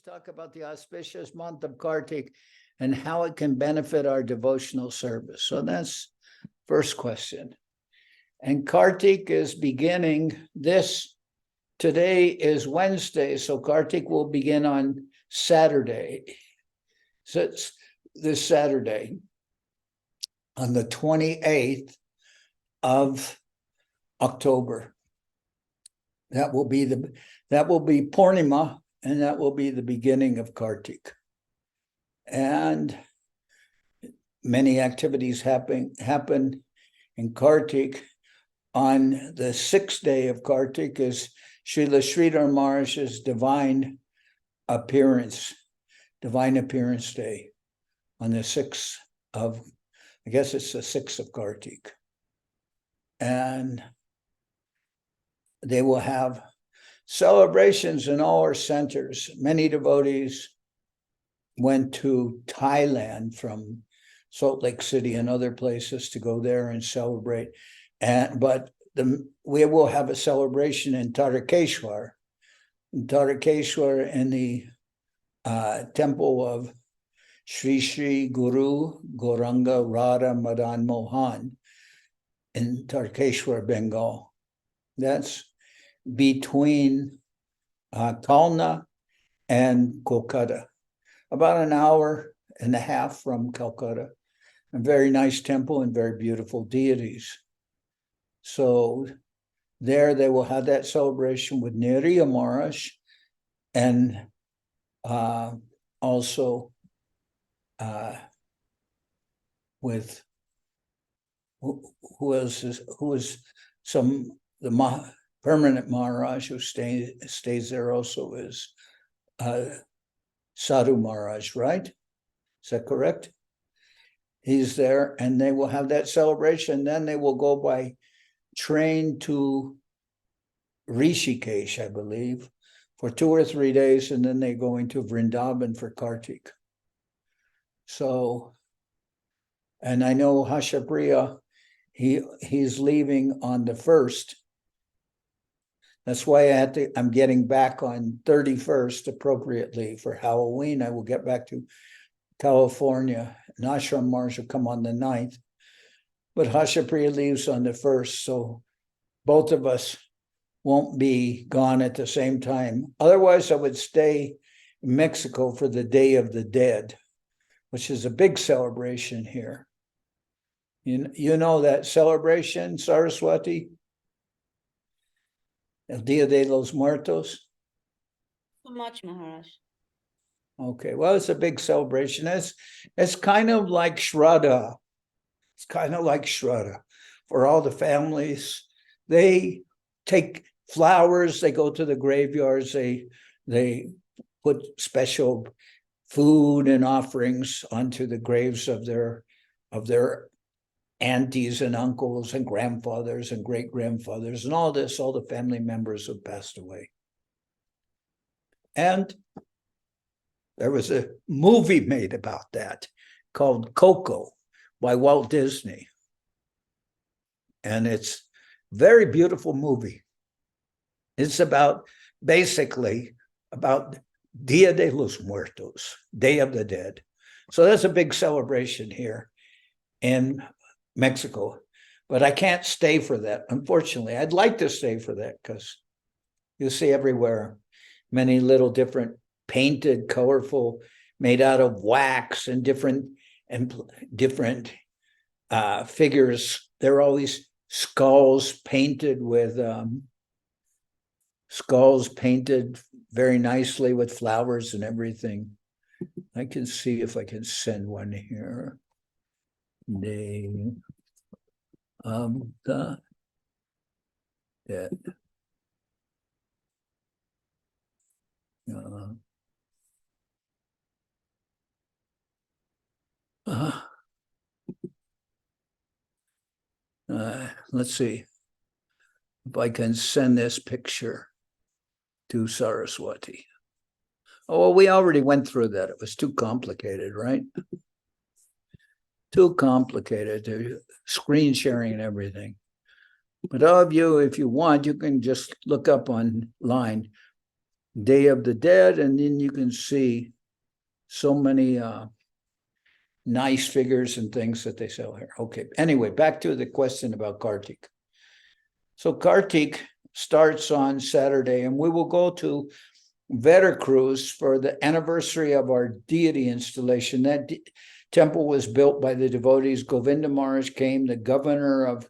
talk about the auspicious month of Kartik and how it can benefit our devotional service. So that's first question. And Kartik is beginning today is Wednesday, so Kartik will begin on Saturday. So it's this Saturday on the 28th of October. That will be Purnima, and that will be the beginning of Kartik. And many activities happen in Kartik. On the sixth day of Kartik is Srila Sridhar Maharaj's divine appearance day on the 6th of, I guess it's the 6th of Kartik. And they will have celebrations in all our centers. Many devotees went to Thailand from Salt Lake City and other places to go there and celebrate. But we will have a celebration in Tarakeshwar. In the temple of Sri Guru Gauranga Radha Madan Mohan in Tarakeshwar, Bengal. That's between Kalna and Kolkata, about an hour and a half from Calcutta. A very nice temple and very beautiful deities. So there they will have that celebration with Niriya Maharaj and also with who is the permanent Maharaj who stays there also is Sadhu Maharaj, right? Is that correct? He's there, and they will have that celebration. Then they will go by train to Rishikesh, I believe, for 2 or 3 days, and then they go into Vrindavan for Kartik. So, and I know Hashapriya, he's leaving on the 1st. That's why I'm getting back on 31st appropriately for Halloween. I will get back to California. And Ashram Mars will come on the 9th. But Hashapriya leaves on the 1st, so both of us won't be gone at the same time. Otherwise, I would stay in Mexico for the Day of the Dead, which is a big celebration here. You know that celebration, Saraswati? El Dia de los Muertos? So much, Maharaj. Okay, well, it's a big celebration. It's kind of like Shraddha. It's kind of like Shraddha for all the families. They take flowers, they go to the graveyards, they put special food and offerings onto the graves of their aunties and uncles and grandfathers and great-grandfathers and all the family members who passed away. And there was a movie made about that called Coco by Walt Disney. And it's a very beautiful movie. It's basically about Dia de los Muertos, Day of the Dead. So that's a big celebration here in Mexico. But I can't stay for that, unfortunately. I'd like to stay for that because you see everywhere many little different painted, colorful, made out of wax and different figures. There are all these skulls painted very nicely with flowers and everything. I can see if I can send one here. Day of the Dead. Let's see if I can send this picture to Saraswati. Oh, well, we already went through that. It was too complicated, right? Too complicated, screen sharing and everything. But all of you, if you want, you can just look up online Day of the Dead, and then you can see so many nice figures and things that they sell here. Okay, anyway, back to the question about Kartik. So Kartik starts on Saturday, and we will go to Veracruz for the anniversary of our deity installation. That temple was built by the devotees. Govinda Maharaj came, the governor of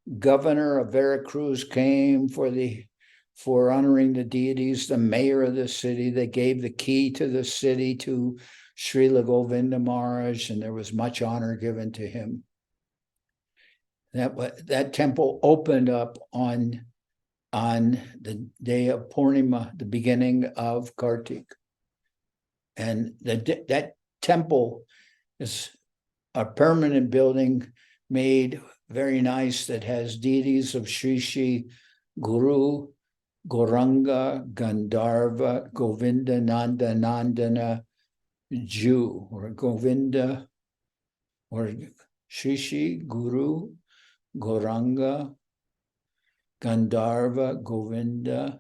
Veracruz came for honoring the deities, the mayor of the city. They gave the key to the city to Srila Govinda Maharaj, and there was much honor given to him. That temple opened up on the day of Purnima, the beginning of Kartik. And that temple is a permanent building made very nice that has deities of Shri, Guru, Gauranga, Gandharva, Govinda, Nanda, Nandana, Jew, or Govinda, or Shri, Guru, Gauranga, Gandharva, Govinda,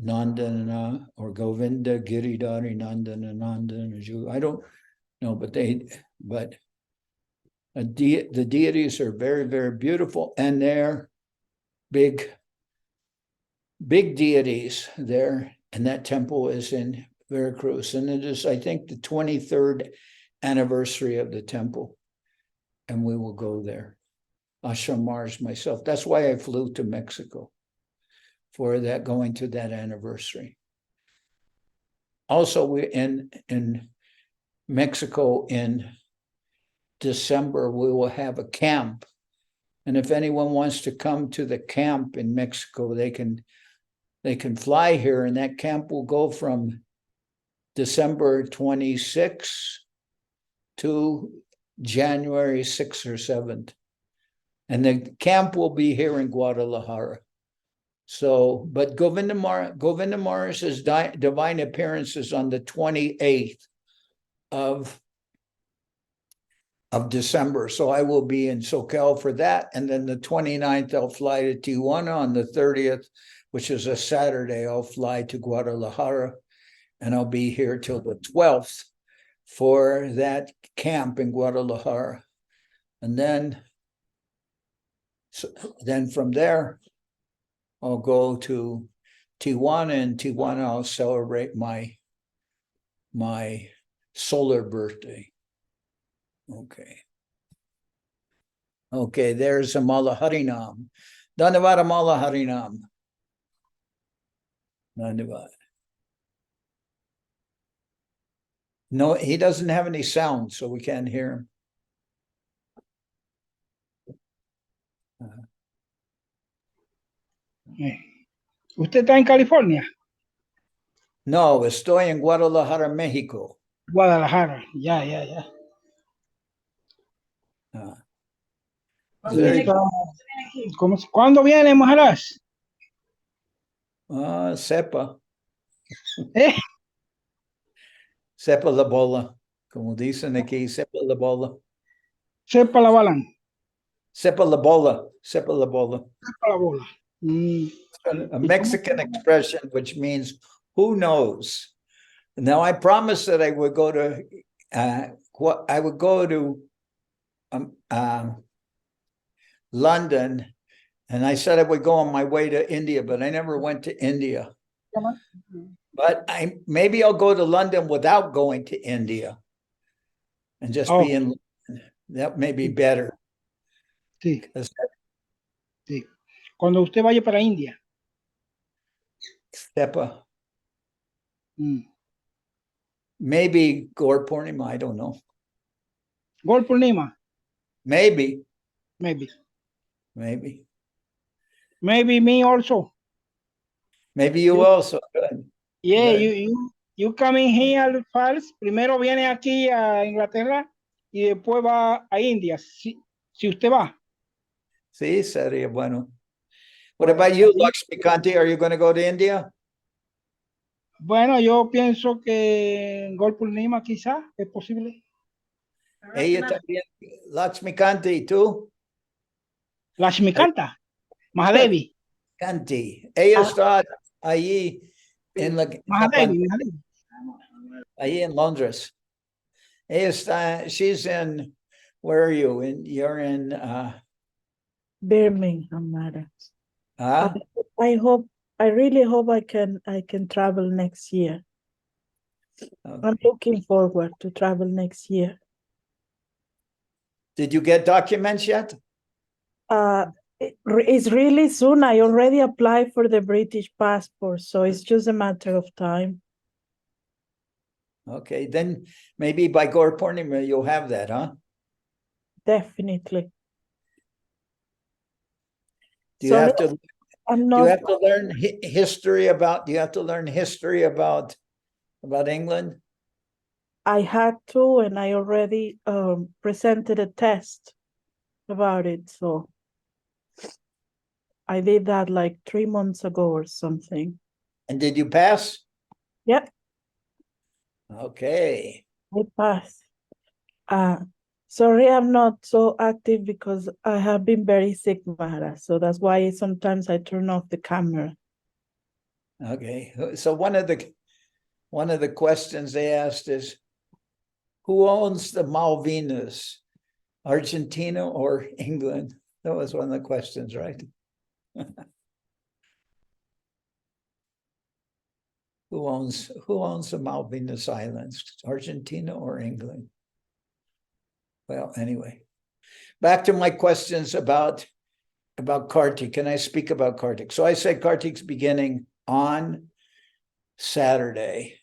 Nandana, or Govinda, Giridhari, Nandana, Nandana, Jew. I don't know, but the deities are very, very beautiful, and they're big deities there, and that temple is in Veracruz, and it is, I think, the 23rd anniversary of the temple, and we will go there. Ashram Mars, myself. That's why I flew to Mexico for that, going to that anniversary. Also, we in Mexico in December, we will have a camp. And if anyone wants to come to the camp in Mexico, they can fly here, and that camp will go from December 26th to January 6th or 7th. And the camp will be here in Guadalajara. So, but Govinda Maharaj's divine appearance is on the 28th of December. So I will be in SoCal for that. And then the 29th, I'll fly to Tijuana. On the 30th, which is a Saturday, I'll fly to Guadalajara. And I'll be here till the 12th for that camp in Guadalajara. And then from there, I'll go to Tijuana. In Tijuana, I'll celebrate my solar birthday. Okay, there's a Mala Harinam. Dhanavad Mala Harinam. Dhanavad. No, he doesn't have any sound, so we can't hear him. ¿Usted está en California? No, estoy en Guadalajara, México. Guadalajara, ya. ¿Cuándo viene, Maharaj? Sepa. ¿Eh? Sepa la bola. Como dicen aquí, sepa la bola. Sepa la balan. Sepa la bola. Sepa la bola. Sepa la bola. A Mexican expression which means who knows. Now I promised that I would go to London, and I said I would go on my way to India, but I never went to India. But maybe I'll go to London without going to India and just be in London. That may be better. Sí. Sí. Cuando usted vaya para India. Sepa. Maybe Gaur Purnima, I don't know. Gaur Purnima? Maybe. Maybe me also. Maybe you also. Good. Yeah, good. You coming here first. Primero viene aquí a Inglaterra y después va a India. Si usted va. Sí, sería bueno. What about you, Lakshmikanti? Are you going to go to India? Bueno, yo pienso que en Gaur Purnima quizás es posible. Ella también. Lakshmikanti, ¿tú? Lakshmikanta. Mahadevi. Kanti. Ella está allí En Mahadevi, Mahadevi. ahí en Londres. She's in, where are you? You're in, Birmingham, Maharaj. huh? I really hope I can travel next year. I'm Okay. looking forward to travel next year. Did you get documents yet? It's really soon. I already applied for the British passport, so it's just a matter of time. Okay, then maybe by Gaur Purnima you'll have that, huh? Definitely. Do you have to? I'm Do you not. have to learn history about? Do you have to learn history about England? I had to, and I already presented a test about it. So I did that like 3 months ago or something. And did you pass? Yep, Okay. I passed. Sorry, I'm not so active because I have been very sick, Maharaj. So that's why sometimes I turn off the camera. Okay. So one of the questions they asked is, who owns the Malvinas, Argentina or England? That was one of the questions, right? Who owns the Malvinas Islands, Argentina or England? Well, anyway, back to my questions about Kartik. Can I speak about Kartik? So I said Kartik's beginning on Saturday,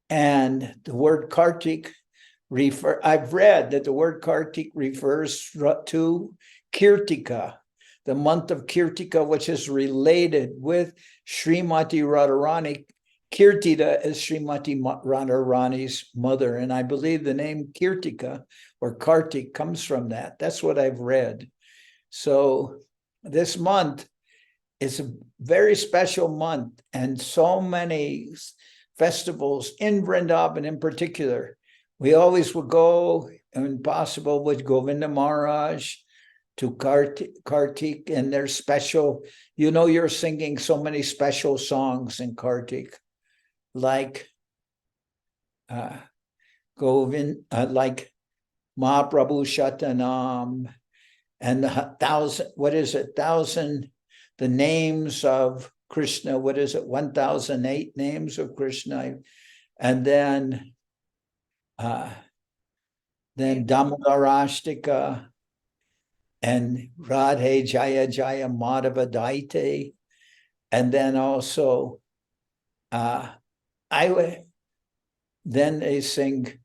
and the word Kartik I've read that the word Kartik refers to Kirtika, the month of Kirtika, which is related with Srimati Radharani. Kirtita is Srimati Radharani's mother, and I believe the name Kirtika or Kartik comes from that. That's what I've read. So this month is a very special month, and so many festivals in Vrindavan in particular. We always would go, and possible, with Govinda Maharaj to Kartik, and their special, you're singing so many special songs in Kartik, like Govind, like Mahaprabhu Shatanam, and the 1,000, the names of Krishna, 1,008 names of Krishna, and then Damodarashtika, and Radhe Jaya Jaya Madhava Daite, and then also then they sing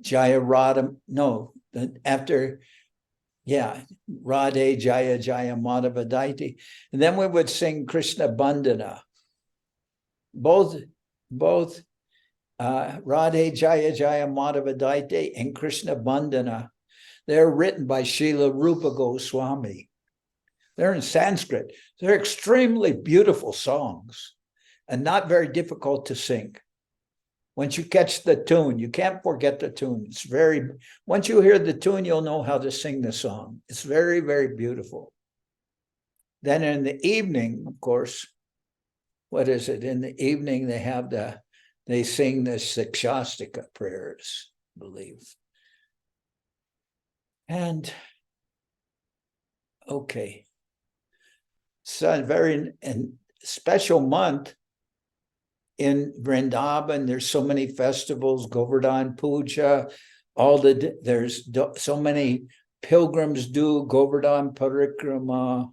Jaya Radha, no, after, Radhe Jaya Jaya Madhava Daite, and then we would sing Krishna Bandhana. Both Radhe Jaya Jaya Madhava Daite and Krishna Bandhana, they're written by Srila Rupa Goswami. They're in Sanskrit. They're extremely beautiful songs and not very difficult to sing. Once you catch the tune, you can't forget the tune. Once you hear the tune, you'll know how to sing the song. It's very, very beautiful. Then in the evening, of course, what is it? In the evening, they sing the Sikshastika prayers, I believe. And okay. So a very special month in Vrindavan. There's so many festivals, Govardhan Puja, there's so many pilgrims do Govardhan Parikrama.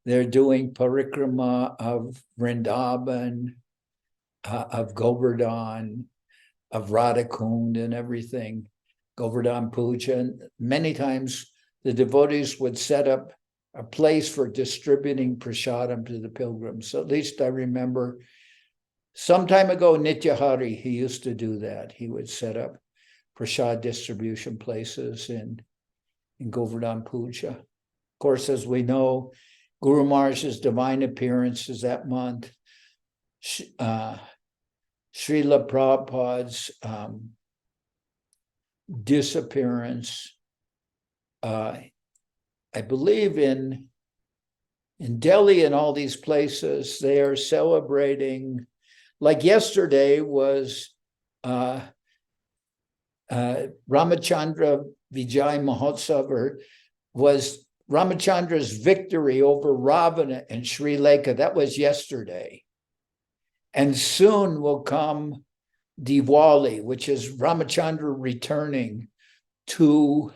They're doing Parikrama of Vrindavan, of Govardhan, of Radhakund and everything, Govardhan Puja. And many times the devotees would set up a place for distributing prasadam to the pilgrims. So at least I remember some time ago, Nitya Hari, he used to do that. He would set up prasad distribution places in Govardhan Puja. Of course, as we know, Guru Maharaj's divine appearance is that month. Srila Prabhupada's disappearance, I believe in in Delhi and all these places, they are celebrating, like yesterday was Ramachandra Vijay Mahotsav, or was Ramachandra's victory over Ravana in Sri Lanka. That was yesterday. And soon will come Diwali, which is Ramachandra returning to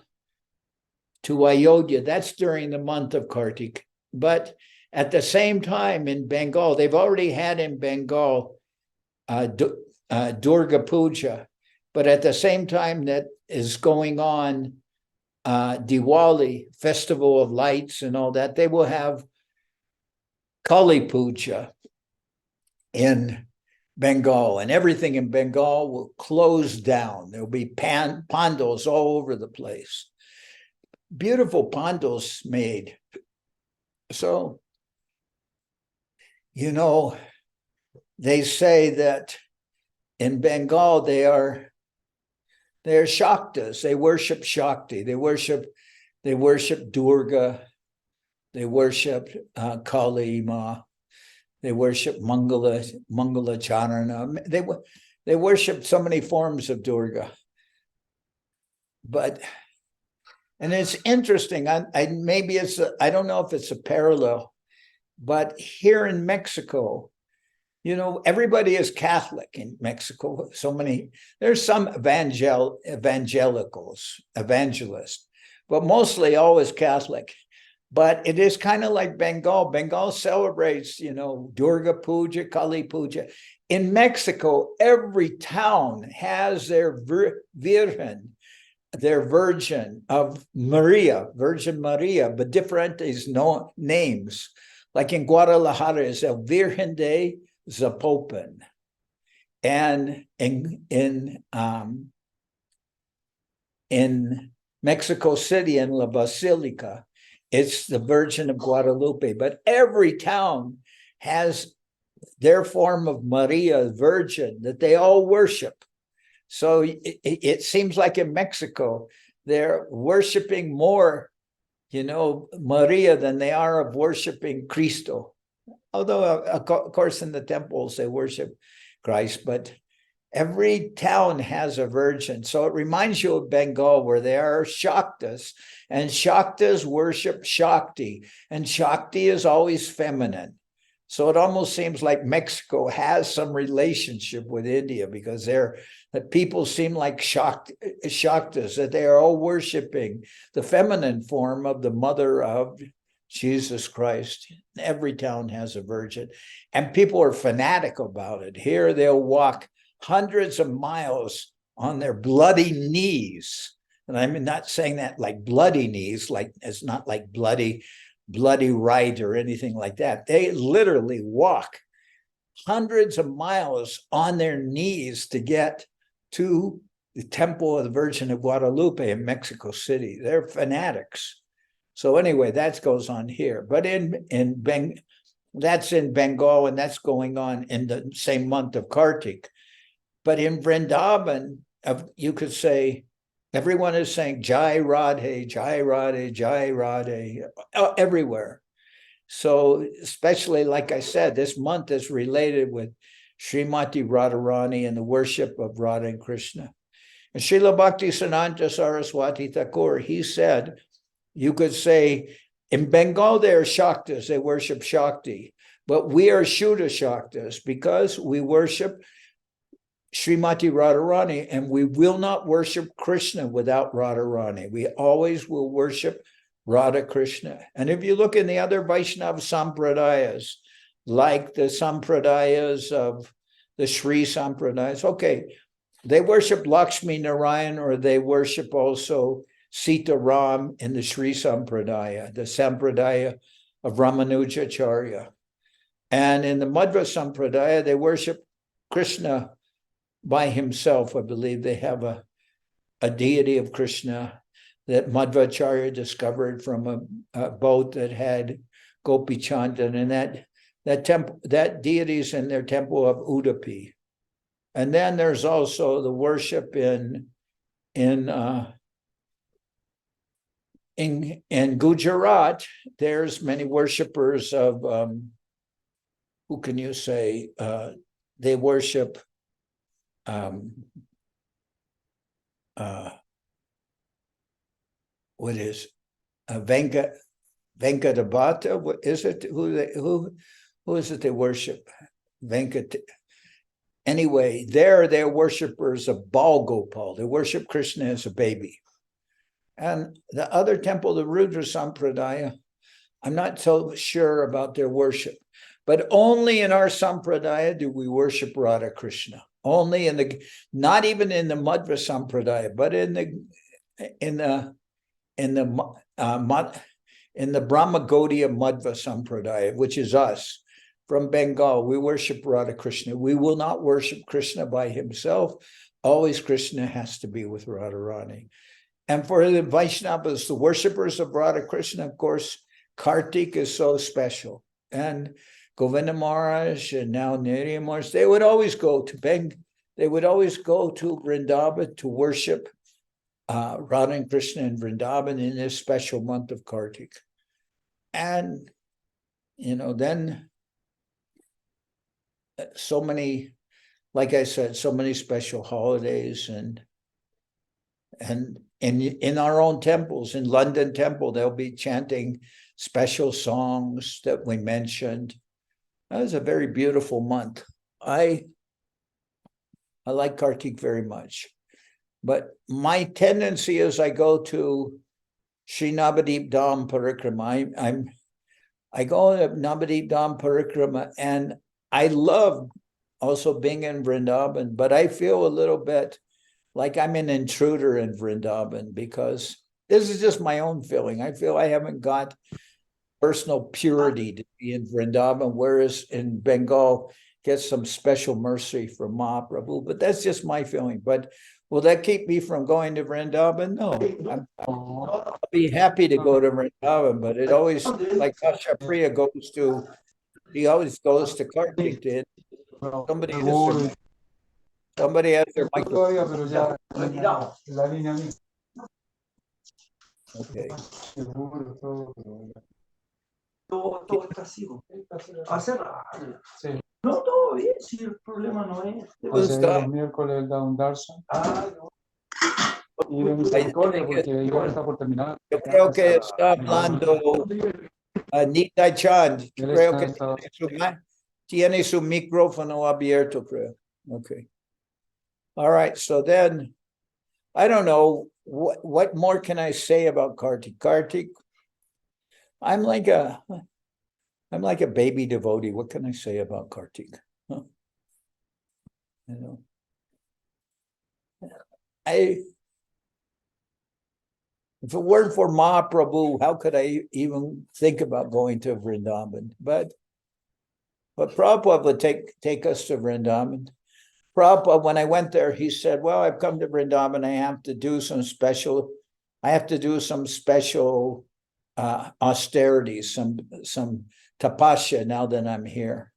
Ayodhya. That's during the month of Kartik. But at the same time in Bengal, they've already had in Bengal Durga Puja. But at the same time that is going on Diwali, Festival of Lights and all that, they will have Kali Puja in Bengal, and everything in Bengal will close down. There'll be pandals all over the place. Beautiful pandals made. So, you know, they say that in Bengal they're Shaktas. They worship Shakti. They worship Durga. They worship Kali Ma. They worship Mangala Charana. They worship so many forms of Durga. And it's interesting. I don't know if it's a parallel, but here in Mexico, you know, everybody is Catholic in Mexico. There's some evangelists, but mostly always Catholic. But it is kind of like Bengal. Bengal celebrates, you know, Durga Puja, Kali Puja. In Mexico, every town has their Virgen, their Virgin of Maria, Virgin Maria, but different names. Like in Guadalajara is El Virgen de Zapopan. And in Mexico City, in La Basilica, it's the Virgin of Guadalupe. But every town has their form of Maria, Virgin, that they all worship. So it seems like in Mexico, they're worshiping more, you know, Maria than they are of worshiping Cristo. Although, of course, in the temples, they worship Christ, but every town has a virgin. So it reminds you of Bengal, where there are Shaktas, and Shaktas worship Shakti, and Shakti is always feminine. So it almost seems like Mexico has some relationship with India, because the people seem like Shaktas, that they are all worshiping the feminine form of the mother of Jesus Christ. Every town has a virgin, and people are fanatic about it. Here they'll walk hundreds of miles on their bloody knees. And I'm not saying that like bloody knees, like it's not like bloody right or anything like that. They literally walk hundreds of miles on their knees to get to the Temple of the Virgin of Guadalupe in Mexico City. They're fanatics. So anyway, that goes on here. But that's in Bengal, and that's going on in the same month of Kartik. But in Vrindavan, you could say, everyone is saying Jai Radhe, Jai Radhe, Jai Radhe, everywhere. So especially, like I said, this month is related with Srimati Radharani and the worship of Radha and Krishna. And Srila Bhakti Siddhanta Saraswati Thakur, he said, you could say, in Bengal, they are Shaktas, they worship Shakti, but we are Shuddha Shaktas because we worship Srimati Radharani, and we will not worship Krishna without Radharani. We always will worship Radha Krishna. And if you look in the other Vaishnava Sampradayas, like the Sampradayas of the Sri Sampradayas, okay, they worship Lakshmi Narayan, or they worship also Sita Ram in the Sri Sampradaya, the Sampradaya of Ramanujacharya. And in the Madhva Sampradaya, they worship Krishna by himself. I believe they have a deity of Krishna that Madhvacharya discovered from a boat that had Gopi Chandan, and that deity is in their temple of Udupi. And then there's also the worship in in Gujarat, there's many worshipers of who can you say they worship what is Venkadabhata? What is it? Who is it they worship? Venkat. Anyway, they're worshipers of Bal Gopal. They worship Krishna as a baby. And the other temple, the Rudra Sampradaya, I'm not so sure about their worship, but only in our Sampradaya do we worship Radha Krishna. Only in the, not even in the Madhva Sampradaya, but in the Brahma Gaudiya Madhva Sampradaya, which is us from Bengal, we worship Radha Krishna. We will not worship Krishna by himself. Always Krishna has to be with Radharani. And for the Vaishnavas, the worshippers of Radha Krishna, of course, Kartik is so special. And Govinda Maharaj and now Nirya Maharaj, they would always go to Vrindavan to worship Radha and Krishna in Vrindavan in this special month of Kartik. And, then so many, like I said, so many special holidays and in our own temples, in London Temple, they'll be chanting special songs that we mentioned. That was a very beautiful month. I like Kartik very much. But my tendency is I go to Sri Navadip Dham Parikrama. I go to Navadip Dham Parikrama, and I love also being in Vrindavan, but I feel a little bit like I'm an intruder in Vrindavan because this is just my own feeling. I feel I haven't got personal purity to be in Vrindavan, whereas in Bengal, get some special mercy from Mahaprabhu, but that's just my feeling. But will that keep me from going to Vrindavan? No, I'll be happy to go to Vrindavan, but it always, like Kasha Priya he always goes to Kartik. Somebody has their microphone. Okay. Todo está así. Hace rato. Sí. No, todo bien, sí, el problema no es. El miércoles da un Darshan. No. Y de misericordia, porque igual está por terminar. Yo creo que está hablando Nita Chand. Creo que tiene su micrófono abierto, creo. Okay. All right, so then, I don't know, what more can I say about Kartik? Kartik, I'm like a baby devotee. What can I say about Kartik? Huh? If it weren't for Mahaprabhu, how could I even think about going to Vrindavan? But Prabhupada would take us to Vrindavan. Prabhupada, when I went there, he said, well, I've come to Vrindavan, I have to do some special austerities, some tapasya now that I'm here.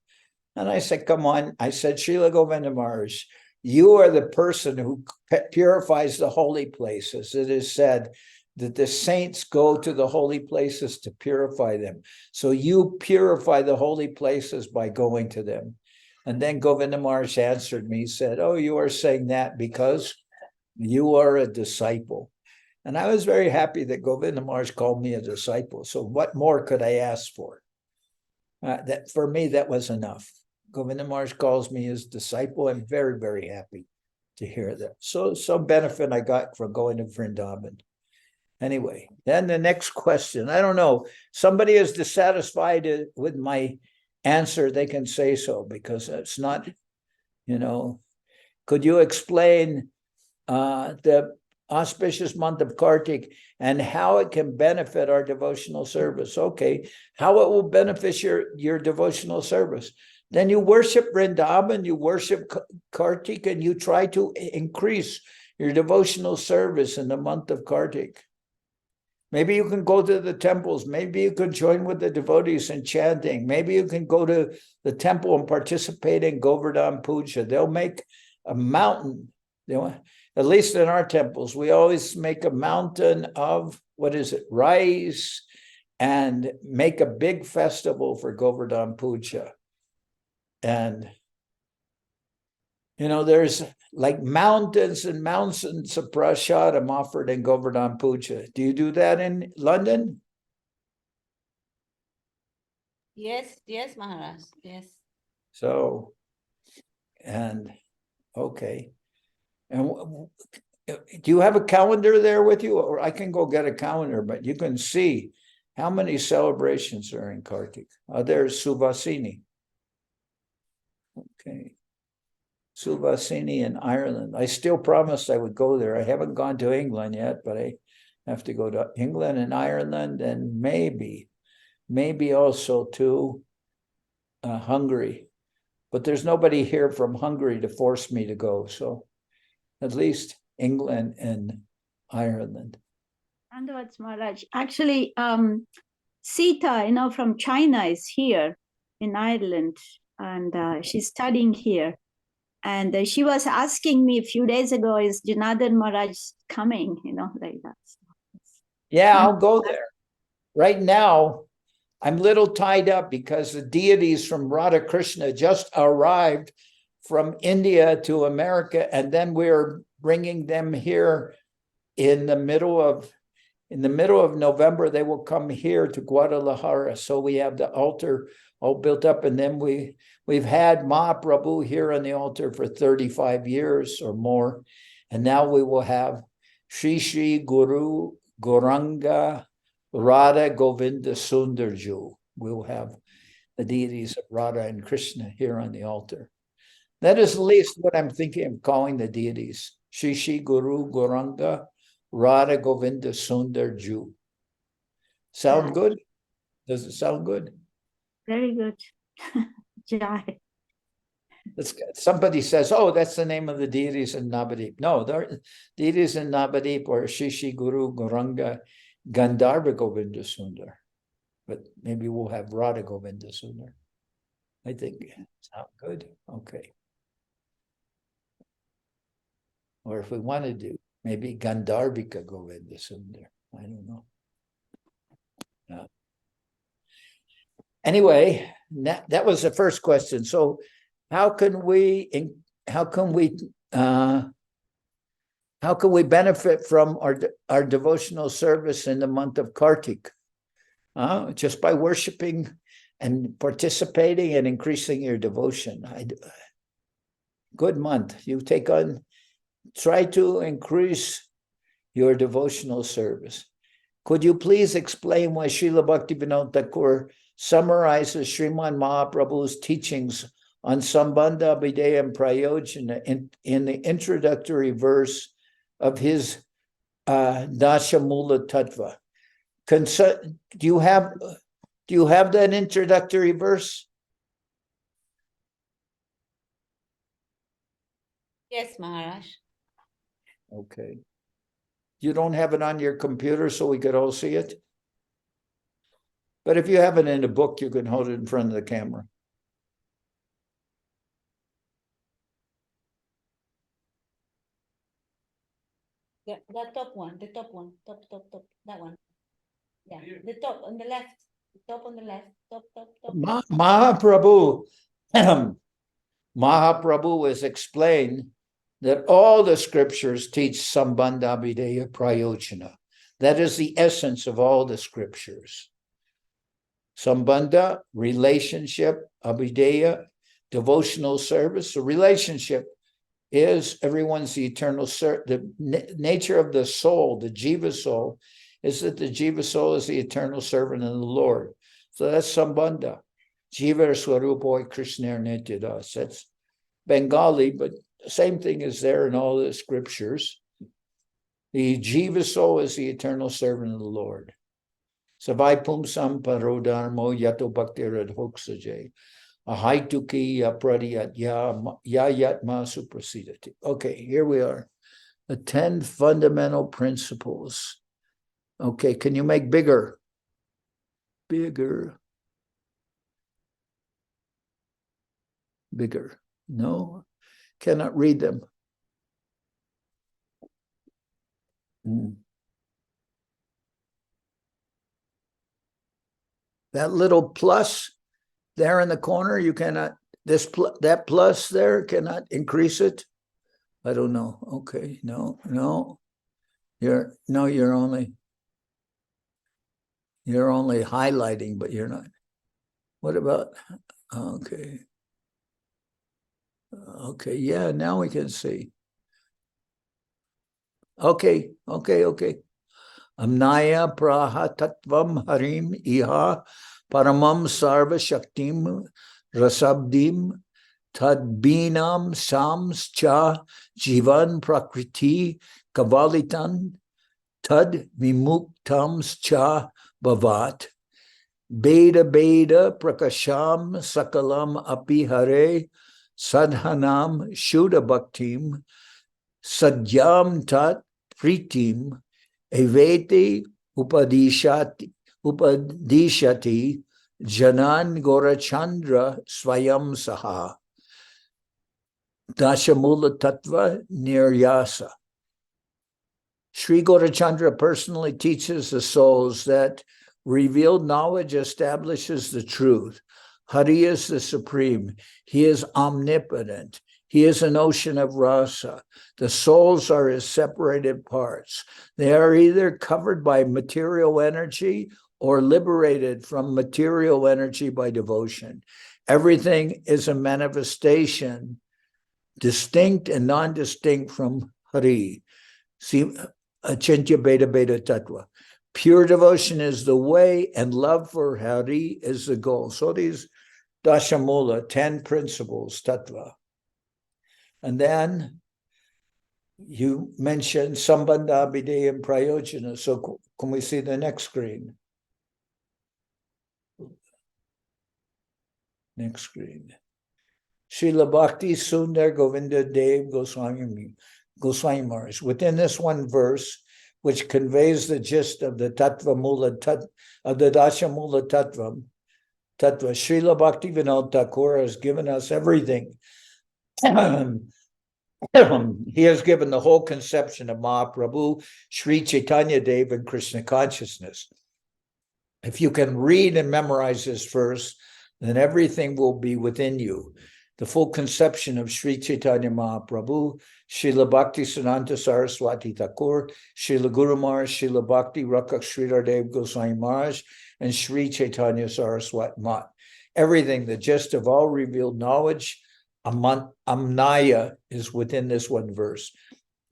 And I said, come on. I said, Srila Govinda Maharaj, you are the person who purifies the holy places. It is said that the saints go to the holy places to purify them. So you purify the holy places by going to them. And then Govinda Maharaj answered me, he said, oh, you are saying that because you are a disciple. And I was very happy that Govinda Maharaj called me a disciple. So what more could I ask for? That for me, that was enough. Govinda Maharaj calls me his disciple. I'm very, very happy to hear that. So some benefit I got from going to Vrindavan. Anyway, then the next question. I don't know. Somebody is dissatisfied with my answer, they can say so, because it's not, could you explain the auspicious month of Kartik and how it can benefit our devotional service? Okay, how it will benefit your devotional service. Then you worship Vrindavan, you worship Kartik, and you try to increase your devotional service in the month of Kartik. Maybe you can go to the temples. Maybe you can join with the devotees in chanting. Maybe you can go to the temple and participate in Govardhan Puja. They'll make a mountain. At least in our temples, we always make a mountain of what is it, rice, and make a big festival for Govardhan Puja. And, there's like mountains and mountains of prasadam offered in Govardhan Puja. Do you do that in London? Yes, yes, Maharaj, yes. So, and, okay. And do you have a calendar there with you? Or I can go get a calendar, but you can see how many celebrations are in Kartik. There's Suvasini. Okay. Suvasini in Ireland. I still promised I would go there. I haven't gone to England yet, but I have to go to England and Ireland, and maybe also to Hungary. But there's nobody here from Hungary to force me to go. So at least England and Ireland. Andavats Maharaj. Actually, Sita, from China is here in Ireland, and she's studying here. And she was asking me a few days ago, is Janardan Maharaj coming, like that. Yeah, I'll go there. Right now, I'm a little tied up because the deities from Radha Krishna just arrived from India to America, and then we're bringing them here in the middle of November. They will come here to Guadalajara. So we have the altar all built up, and then we've had Mahaprabhu here on the altar for 35 years or more, and now we will have Shri Guru Gauranga Radha Govinda Sundarju. We'll have the deities of Radha and Krishna here on the altar. That is at least what I'm thinking of calling the deities. Shri Guru Gauranga Radha Govinda Sundarju. Sound good? Does it sound good? Very good. Jai. Somebody says, oh, that's the name of the deities in Navadip. No, the deities in Navadip are Shri Guru Gauranga Gandharva Govinda Sundar. But maybe we'll have Radha Govinda Sundar. I think sound good. Okay. Or if we want to do maybe Gandharvika Govinda Sundar. I don't know. Anyway, that was the first question. So how can we benefit from our devotional service in the month of Kartik? Just by worshiping and participating and increasing your devotion. Good month. Try to increase your devotional service. Could you please explain why Srila Bhaktivinoda Thakur summarizes Sriman Mahaprabhu's teachings on Sambandha, Abhideya, and Prayojana in the introductory verse of his Dasha Mula Tattva? Do you have that introductory verse? Yes, Maharaj. Okay. You don't have it on your computer so we could all see it? But if you have it in a book, you can hold it in front of the camera. The top one, top, that one. Yeah, the top on the left, top on the left, top. Mahaprabhu has explained that all the scriptures teach Sambandha, Abhideya, Prayojana. That is the essence of all the scriptures. Sambandha, relationship, Abhideya, devotional service. The relationship is everyone's the eternal the nature of the soul, the jiva soul, is that the jiva soul is the eternal servant of the Lord. So that's Sambandha. Jiva Swarupoy Krishna Nityadas. That's Bengali, but the same thing is there in all the scriptures. The jiva soul is the eternal servant of the Lord. Savai pumsam parodharmo yato bhaktirad hoksaje. Ahaituki yapradiyat yayatma suprasidati. Okay, here we are. The 10 fundamental principles. Okay, can you make bigger? Bigger. No, cannot read them. That little plus there in the corner, you cannot, that plus there cannot increase it? I don't know. Okay, no. You're only highlighting, but you're not. What about, okay. Okay, yeah, now we can see. Okay. Amnaya praha tattvam harim iha paramam sarva shaktim rasabdim tadbinam sams cha jivan prakriti kavalitan tad vimuktams cha bhavat beda prakasham sakalam api hare sadhanam shuddha bhaktim sadyam tat pritim eveti upadishati janan gorachandra swayam saha dashamula tattva niryasa. Sri Gaurachandra personally teaches the souls that revealed knowledge establishes the truth. Hari is the supreme. He is omnipotent. He is an ocean of rasa. The souls are his separated parts. They are either covered by material energy or liberated from material energy by devotion. Everything is a manifestation, distinct and non-distinct from Hari. See, Achintya Beta Tattva. Pure devotion is the way, and love for Hari is the goal. So these Dashamula, 10 principles, Tattva. And then you mentioned Sambandha, Abhideya, and Prayojana. So can we see the next screen? Next screen. Srila Bhakti Sundar Govinda Dev Goswami Maharaj. Within this one verse, which conveys the gist of the Tattva Mula, of the Dashamula Tattva, Srila Bhakti Vinod Thakur has given us everything. He has given the whole conception of Mahaprabhu, Sri Chaitanya Devi, and Krishna consciousness. If you can read and memorize this verse, then everything will be within you. The full conception of Sri Chaitanya Mahaprabhu, Srila Bhakti Siddhanta Saraswati Thakur, Srila Guru Maharaj, Srila Bhakti Rakak Sridhar Dev Goswami Maharaj, and Sri Chaitanya Saraswat Math. Everything, the gist of all revealed knowledge, Amnaya, is within this one verse.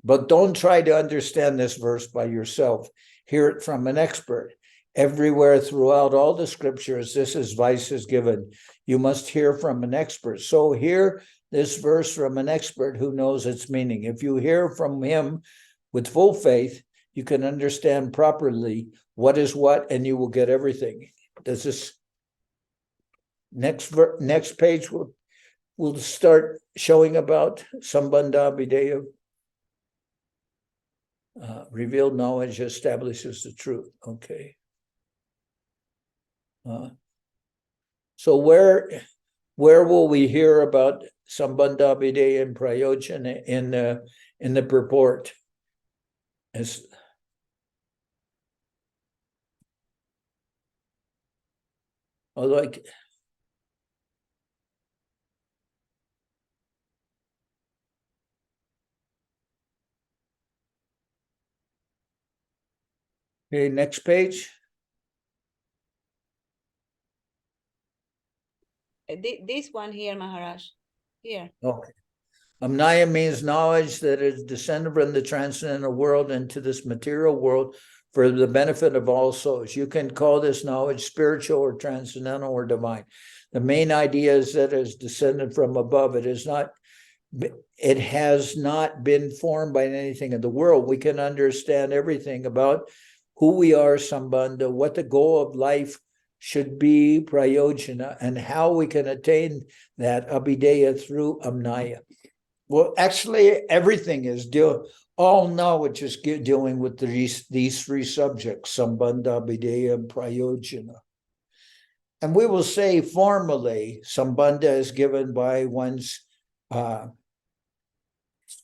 But don't try to understand this verse by yourself. Hear it from an expert. Everywhere throughout all the scriptures, this advice is given. You must hear from an expert. So hear this verse from an expert who knows its meaning. If you hear from him with full faith, you can understand properly what is what, and you will get everything. Does this next page will start showing about Sambandha Abhideya. Revealed knowledge establishes the truth. Okay. So where will we hear about Sambandha Abhideya and Prayojana in the purport? Okay, next page. This one here, Maharaj. Here. Okay. Amnaya means knowledge that is descended from the transcendental world into this material world for the benefit of all souls. You can call this knowledge spiritual or transcendental or divine. The main idea is that it is descended from above. It has not been formed by anything in the world. We can understand everything about who we are, Sambandha, what the goal of life should be, Prayojana, and how we can attain that Abhideya through Amnaya. Well, actually, everything is all knowledge is dealing with these three subjects, Sambandha, Abhideya, and Prayojana. And we will say formally, Sambandha is given by one's,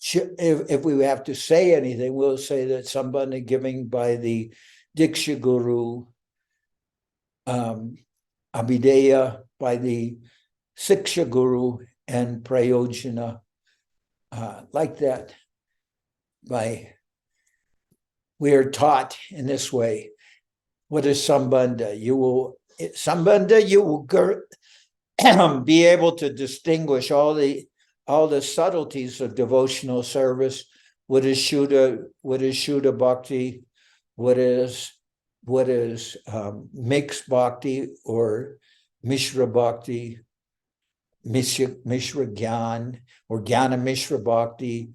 if we have to say anything, we'll say that Sambandha given by the Diksha Guru, Abhideya by the Siksha Guru, and Prayojana like that. We are taught in this way. What is Sambandha? You will be able to distinguish all the subtleties of devotional service. What is Shuddha Bhakti? What is mixed Bhakti or Mishra Bhakti, Mishra Gyan, or Jnana Mishra Bhakti,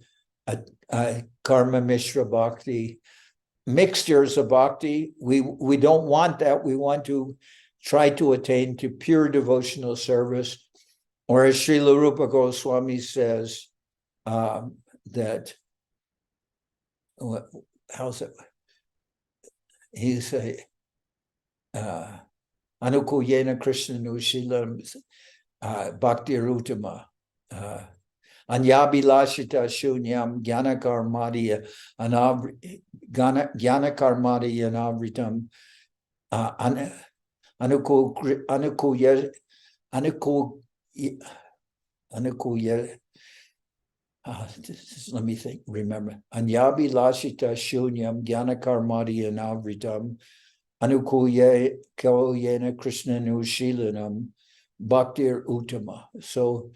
Karma Mishra Bhakti, mixtures of Bhakti. We don't want that. We want to try to attain to pure devotional service. Or as Srila Rupa Goswami says, that, how's it? He say, Anukuyena Krishna Nushilam Bhakti Rutama Anyabhilashita Shunyam Gyanakarmadiya Gyanakarmadiya Anavritam Anukuya let me think, remember. Anyabhilashita Shunyam Gyanakarmadiya Anavritam Anukuya Kalyena Krishna Nushilanam Bhaktir Uttama. So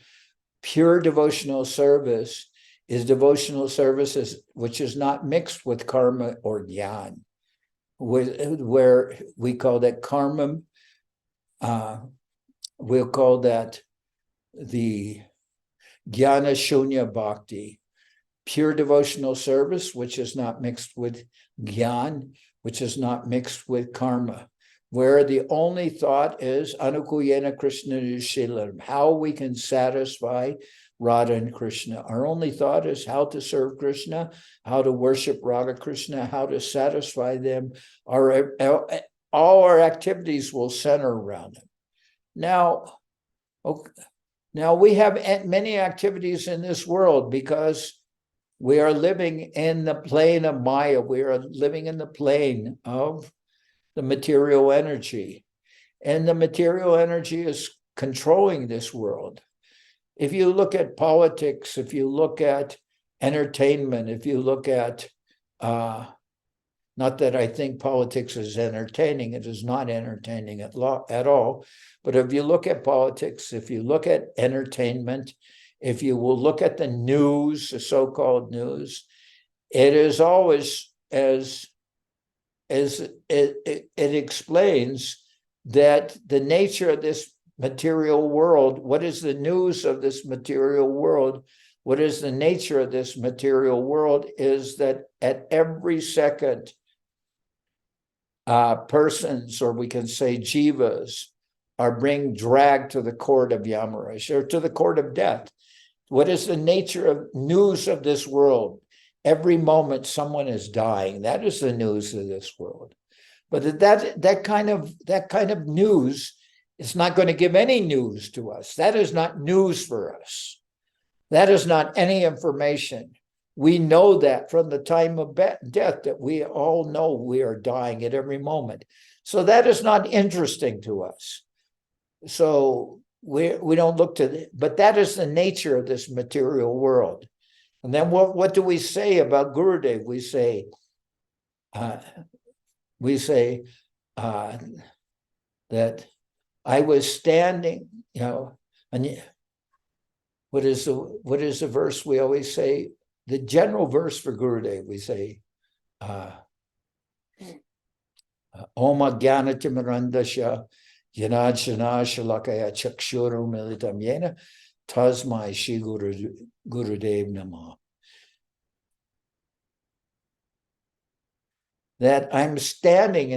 pure devotional service is devotional services which is not mixed with karma or jnana, where we call that karma. We'll call that the jnana shunya bhakti, pure devotional service which is not mixed with jnana, which is not mixed with karma, where the only thought is Anukuyena Krishna Nushilam, how we can satisfy Radha and Krishna. Our only thought is how to serve Krishna, how to worship Radha Krishna, how to satisfy them. All our activities will center around them. Now we have many activities in this world because we are living in the plane of Maya. We are living in the plane of the material energy. And the material energy is controlling this world. If you look at politics, if you look at entertainment, if you look at, not that I think politics is entertaining, it is not entertaining at all. But if you look at politics, if you look at entertainment, if you will look at the news, the so-called news, it is always as it explains that the nature of this material world, what is the news of this material world, what is the nature of this material world is that at every second, persons, or we can say jivas, are being dragged to the court of Yamaraj, or to the court of death. What is the nature of news of this world? Every moment someone is dying. That is the news of this world. But that kind of news is not going to give any news to us. That is not news for us. That is not any information. We know that from the time of death, that we all know we are dying at every moment. So that is not interesting to us. So we don't look to it, but that is the nature of this material world. And then what do we say about Gurudev? We say that I was standing, and what is the verse we always say? The general verse for Gurudev, we say, Om Ajnanatimirandasya Yanajana Shalakaya Chakshuru Militam Yena Tasmai Shri Gurudev Namah. That I'm standing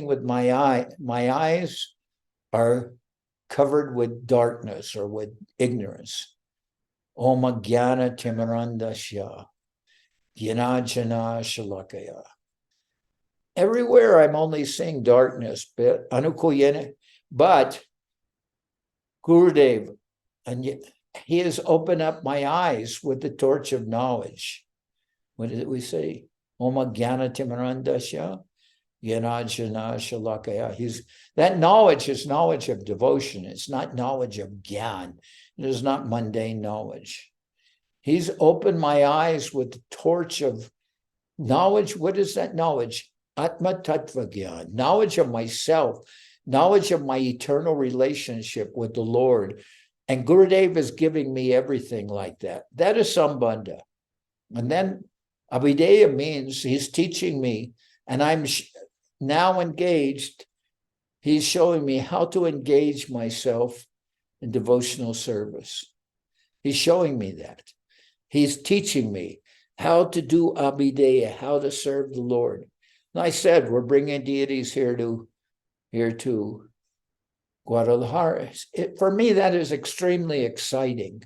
with my eyes are covered with darkness or with ignorance. Om Jnana Timirandasya Jnanajana Shalakaya. Everywhere I'm only seeing darkness, but Anukuyena, but Gurudev, and he has opened up my eyes with the torch of knowledge. What did we say? Om Jnana Timirandasya Gyanajana Shalakaya. That knowledge is knowledge of devotion. It's not knowledge of gyan. It is not mundane knowledge. He's opened my eyes with the torch of knowledge. What is that knowledge? Atma Tattva Gyan, knowledge of myself, knowledge of my eternal relationship with the Lord. And Gurudev is giving me everything like that. That is Sambandha. And then Abhideya means he's teaching me, and I'm now engaged. He's showing me how to engage myself in devotional service. He's showing me that. He's teaching me how to do Abhideya, how to serve the Lord. And I said, we're bringing deities here to Guadalajara. For me, that is extremely exciting.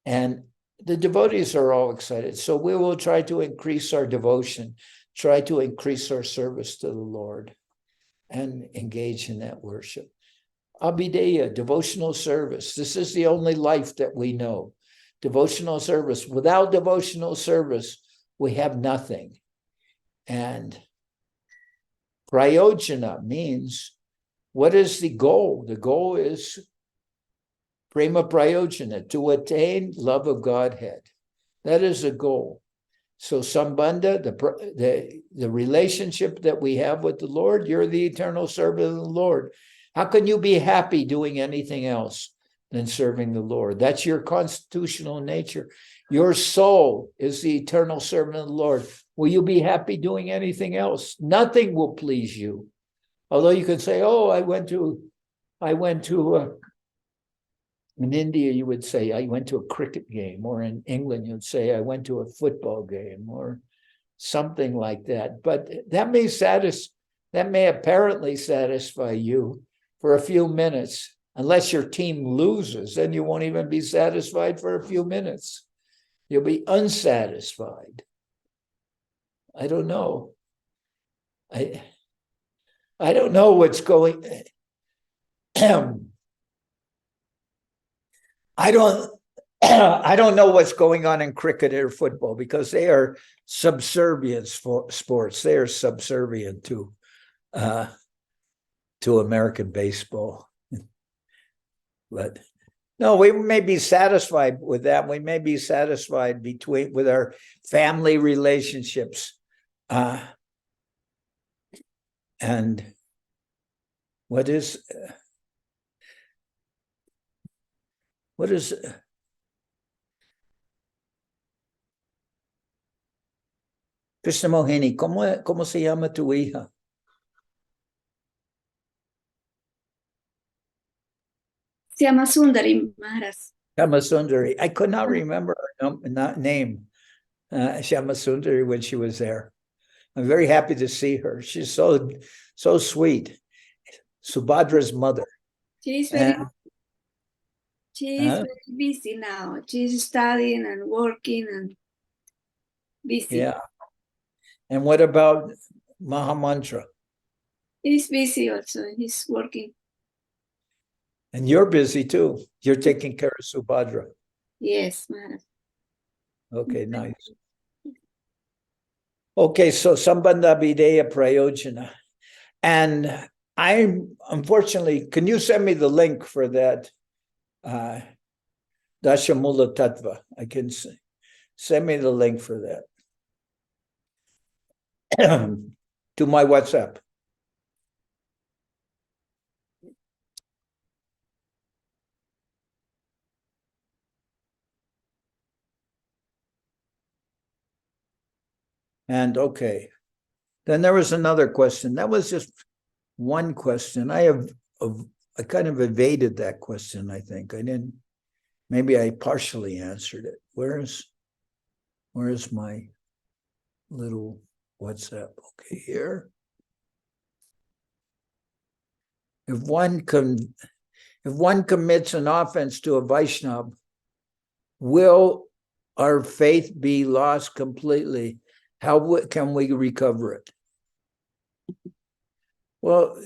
And the devotees are all excited. So we will try to increase our devotion, try to increase our service to the Lord, and engage in that worship. Abhideya, devotional service. This is the only life that we know. Devotional service. Without devotional service, we have nothing. And prayojana means, what is the goal? The goal is prema prayojana, to attain love of Godhead. That is a goal. So Sambandha, the relationship that we have with the Lord, you're the eternal servant of the Lord. How can you be happy doing anything else than serving the Lord? That's your constitutional nature. Your soul is the eternal servant of the Lord. Will you be happy doing anything else? Nothing will please you. Although you can say, oh, I went to in India, you would say, I went to a cricket game, or in England, you'd say, I went to a football game, or something like that. But that may apparently satisfy you for a few minutes, unless your team loses, then you won't even be satisfied for a few minutes. You'll be unsatisfied. I don't know. I don't know what's going I don't know what's going on in cricket or football, because they are subservient sports. They are subservient to American baseball. But no, we may be satisfied with that. We may be satisfied with our family relationships. And what is Krishna Mohini, ¿cómo se llama tu hija? Se llama Sundari, Maharaj. Shamasundari. I could not remember her name, Shamasundari, when she was there. I'm very happy to see her. She's so sweet. Subhadra's mother. She's very busy now. She's studying and working and busy. Yeah. And what about Mahamantra? He's busy also. He's working. And you're busy too. You're taking care of Subhadra. Yes, Maharaj. Okay, nice. Okay, so Sambandha Abhideya Prayojana. And unfortunately, can you send me the link for that Dashamula Tattva? I can send me the link for that to my WhatsApp. And okay, then there was another question. That was just one question. I kind of evaded that question. I think I didn't. Maybe I partially answered it. Where's my little WhatsApp? Okay, here. If one commits an offense to a Vaishnava, will our faith be lost completely? How can we recover it? Well,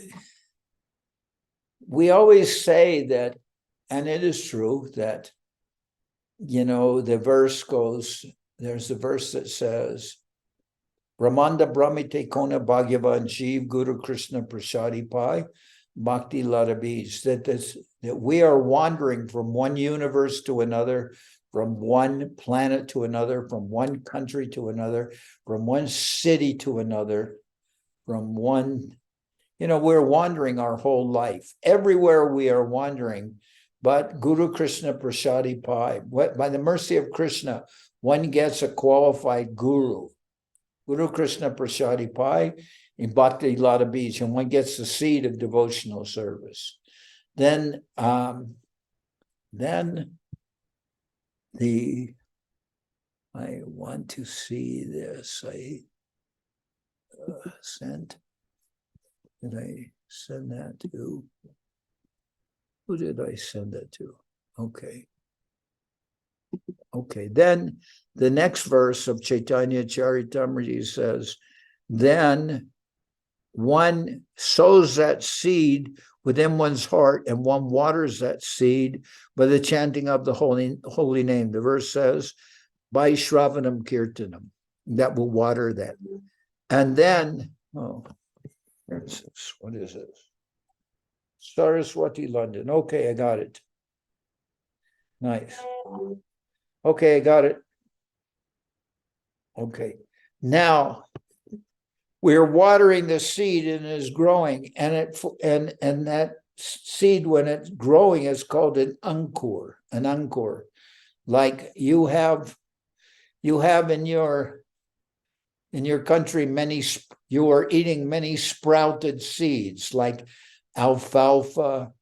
we always say that, and it is true that, the verse goes, there's a verse that says, Brahmanda Brahmite Kona Bhagavan Jeev Guru Krishna Prasadi Pai Bhakti Ladabis. That we are wandering from one universe to another, from one planet to another, from one country to another, from one city to another, from one, we're wandering our whole life. Everywhere we are wandering, but Guru Krishna Prasadi Pai, by the mercy of Krishna, one gets a qualified guru. Guru Krishna Prasadi Pai in Bhakti Lata Beach, and one gets the seed of devotional service. Then I want to see this. I sent. Did I send that to? Who did I send that to? Okay. Okay, then the next verse of Chaitanya Charitamrita says, then one sows that seed within one's heart and one waters that seed by the chanting of the holy name. The verse says, by Shravanam Kirtanam, that will water that. And then, what is this? Saraswati, London. Okay, I got it. Nice. Okay, I got it. Okay. Now we're watering the seed and it is growing, and that seed, when it's growing, is called an ankur. An ankur. Like you have in your country you are eating many sprouted seeds like alfalfa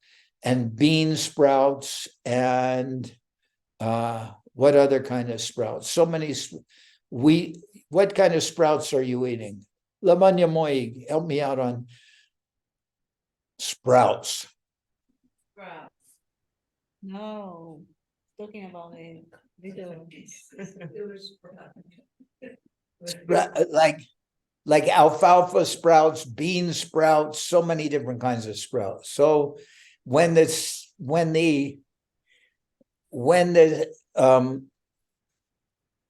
and bean sprouts and what other kind of sprouts? So many. What kind of sprouts are you eating? Lavanya Mayi, help me out on sprouts. Sprouts. No, talking about a little. Like alfalfa sprouts, bean sprouts, so many different kinds of sprouts. So when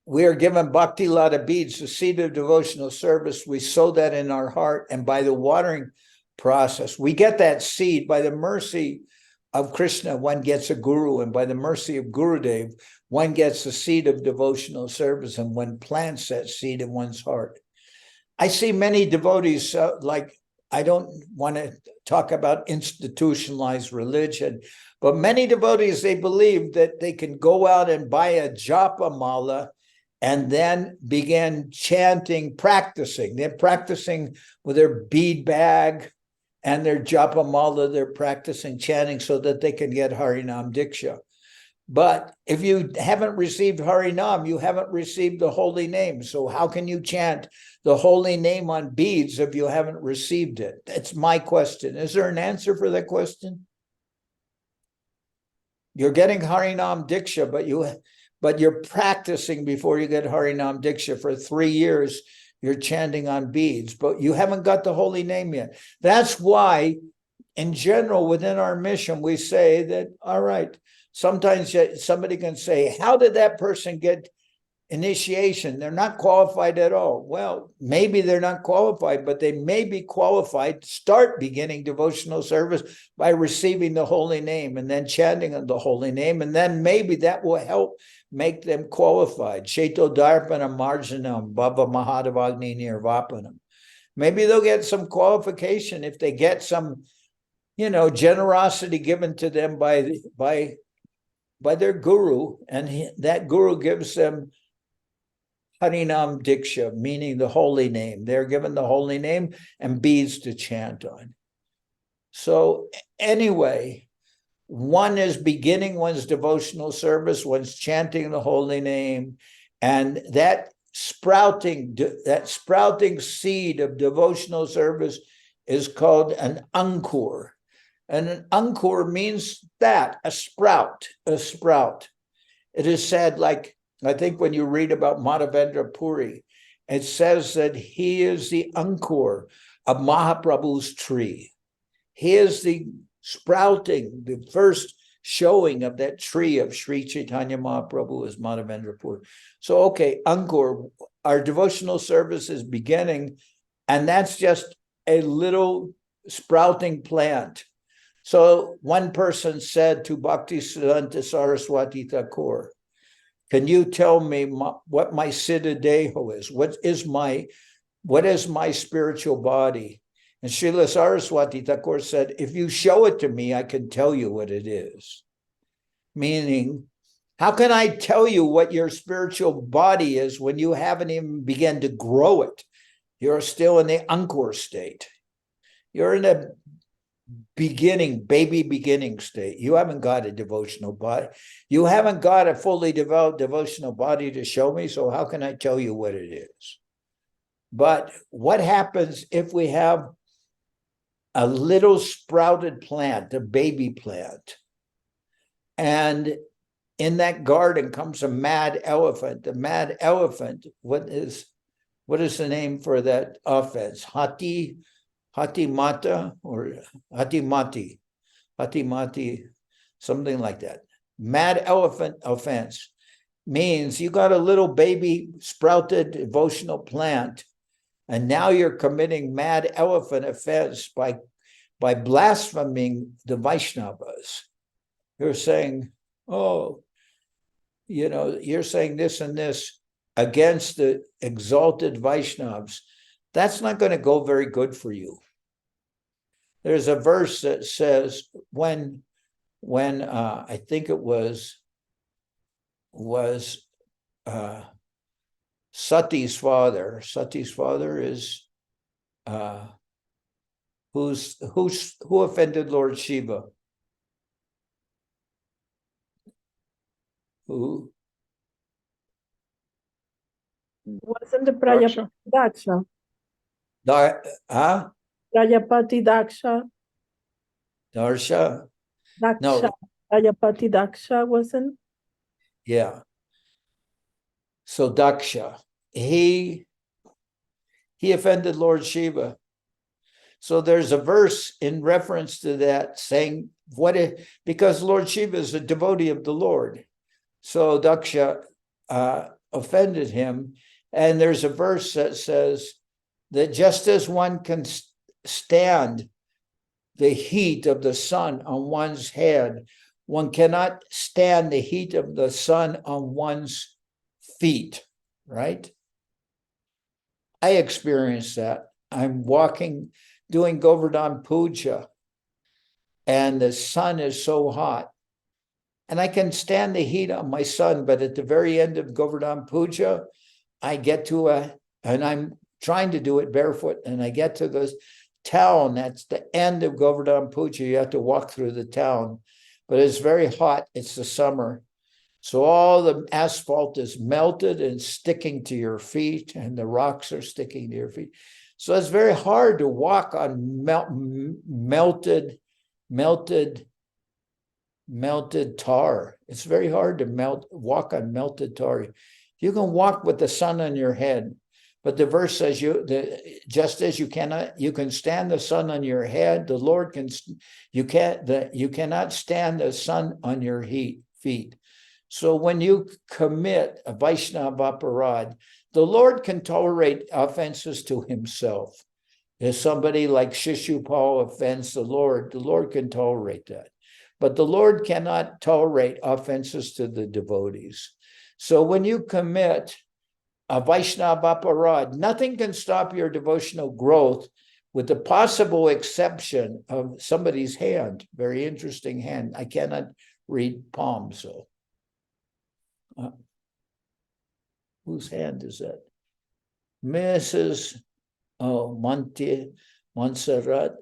we are given Bhakti Lata beads, the seed of devotional service, we sow that in our heart, and by the watering process, we get that seed. By the mercy of Krishna, one gets a guru, and by the mercy of Gurudev, one gets the seed of devotional service, and one plants that seed in one's heart. I see many devotees, I don't want to talk about institutionalized religion, but many devotees, they believe that they can go out and buy a japa mala and then begin chanting, practicing. They're practicing with their bead bag and their japa mala, they're practicing chanting so that they can get Harinam Diksha. But if you haven't received Harinam, you haven't received the holy name. So how can you chant the holy name on beads if you haven't received it? That's my question. Is there an answer for that question? You're getting Harinam Diksha, but you're practicing before you get Harinam Diksha for 3 years. You're chanting on beads, but you haven't got the holy name yet. That's why, in general, within our mission, we say that, all right, sometimes somebody can say, how did that person get initiation? They're not qualified at all. Well, maybe they're not qualified, but they may be qualified to start beginning devotional service by receiving the holy name and then chanting on the holy name. And then maybe that will help make them qualified. Cheto Darpanam Marjanam Bhava Mahadavagni Nirvapanam. Maybe they'll get some qualification if they get some, generosity given to them by their guru, and that guru gives them Harinam Diksha, meaning the holy name. They're given the holy name and beads to chant on. So anyway, one is beginning one's devotional service, one's chanting the holy name, and that sprouting seed of devotional service is called an ankur. And an ankur means that, a sprout. It is said, like, I think when you read about Madhavendra Puri, it says that he is the ankur of Mahaprabhu's tree. He is the sprouting, the first showing of that tree of Sri Chaitanya Mahaprabhu is Madhavendra Puri. So, okay, ankur, our devotional service is beginning, and that's just a little sprouting plant. So one person said to Bhakti Siddhanta Saraswati Thakur, can you tell me what my Siddha Deho is? What is my spiritual body? And Srila Saraswati Thakur said, if you show it to me, I can tell you what it is. Meaning, how can I tell you what your spiritual body is when you haven't even begun to grow it? You're still in the Ankur state. You're in a baby beginning state. You haven't got a devotional body. You haven't got a fully developed devotional body to show me, so how can I tell you what it is? But what happens if we have a little sprouted plant, a baby plant, and in that garden comes a mad elephant? The mad elephant, what is the name for that offense? Hati Mata or Hati Mati, something like that. Mad elephant offense means you got a little baby sprouted devotional plant, and now you're committing mad elephant offense by blaspheming the Vaishnavas. You're saying, oh, you're saying this and this against the exalted Vaishnavas. That's not going to go very good for you. There's a verse that says when I think it was Sati's father. Sati's father is who offended Lord Shiva? Who? Wasn't the Prajapati Daksha? Prajapati Daksha? Darsha? Daksha. No. Prajapati Daksha wasn't? Yeah. So Daksha, he offended Lord Shiva. So there's a verse in reference to that saying, because Lord Shiva is a devotee of the Lord. So Daksha offended him. And there's a verse that says that just as one can stand the heat of the sun on one's head, one cannot stand the heat of the sun on one's feet, right? I experienced that. I'm walking, doing Govardhan Puja, and the sun is so hot. And I can stand the heat on my sun, but at the very end of Govardhan Puja, I get to and I'm trying to do it barefoot, and I get to this town, that's the end of Govardhan Puja. You have to walk through the town, but it's very hot. It's the summer. So all the asphalt is melted and sticking to your feet, and the rocks are sticking to your feet. So it's very hard to walk on melted tar. It's very hard to walk on melted tar. You can walk with the sun on your head, but the verse says just as you can stand the sun on your head, the Lord you cannot stand the sun on your feet. So when you commit a Vaishnava aparad, the Lord can tolerate offenses to himself. If somebody like Shishupal offends the Lord can tolerate that. But the Lord cannot tolerate offenses to the devotees. So when you commit a Vaishnava aparad, nothing can stop your devotional growth, with the possible exception of somebody's hand. Very interesting hand. I cannot read palm, so. Whose hand is that? Mrs. Montserrat.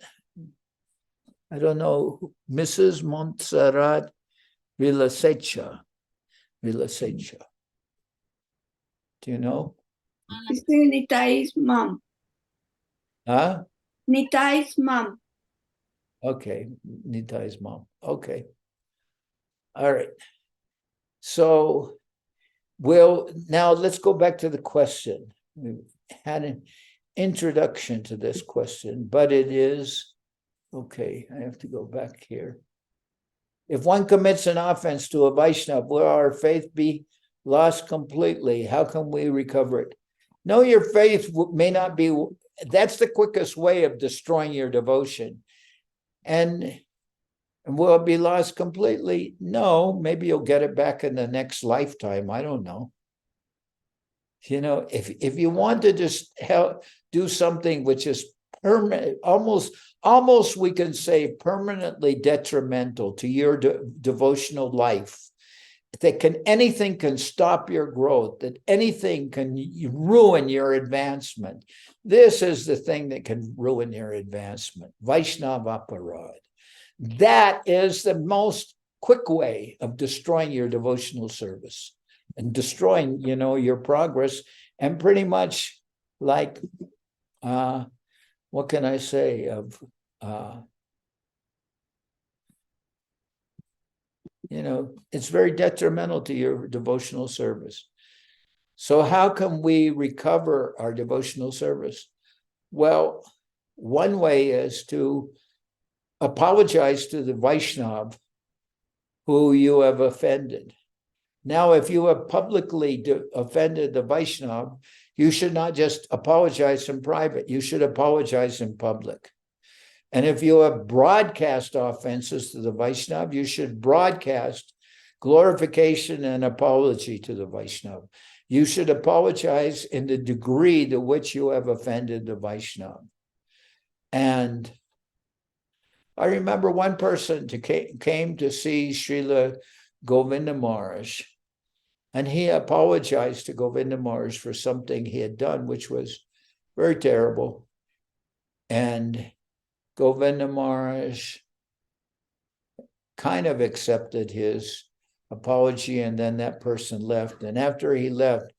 I don't know. Mrs. Montserrat Villasecha. Do you know? It's Nitai's mom. Huh? Nitai's mom. Okay, Nitai's mom. Okay. All right. So now let's go back to the question. We had an introduction to this question, but it is, okay, I have to go back here. If one commits an offense to a Vaishnava, will our faith be lost completely? How can we recover it? Know your faith may not be, that's the quickest way of destroying your devotion. And will it be lost completely? No, maybe you'll get it back in the next lifetime. I don't know. You know, if you want to just help do something which is permanent, almost we can say permanently detrimental to your devotional life, anything can stop your growth, that anything can ruin your advancement. This is the thing that can ruin your advancement. Vaishnava aparad. That is the most quick way of destroying your devotional service and destroying, you know, your progress. And pretty much like, what can I say of, you know, it's very detrimental to your devotional service. So how can we recover our devotional service? Well, one way is to apologize to the Vaishnav who you have offended. Now, if you have publicly offended the Vaishnav, you should not just apologize in private, you should apologize in public. And if you have broadcast offenses to the Vaishnav, you should broadcast glorification and apology to the Vaishnav. You should apologize in the degree to which you have offended the Vaishnav. And I remember one person came to see Srila Govinda Maharaj, and he apologized to Govinda Maharaj for something he had done, which was very terrible. And Govinda Maharaj kind of accepted his apology, and then that person left. And after he left,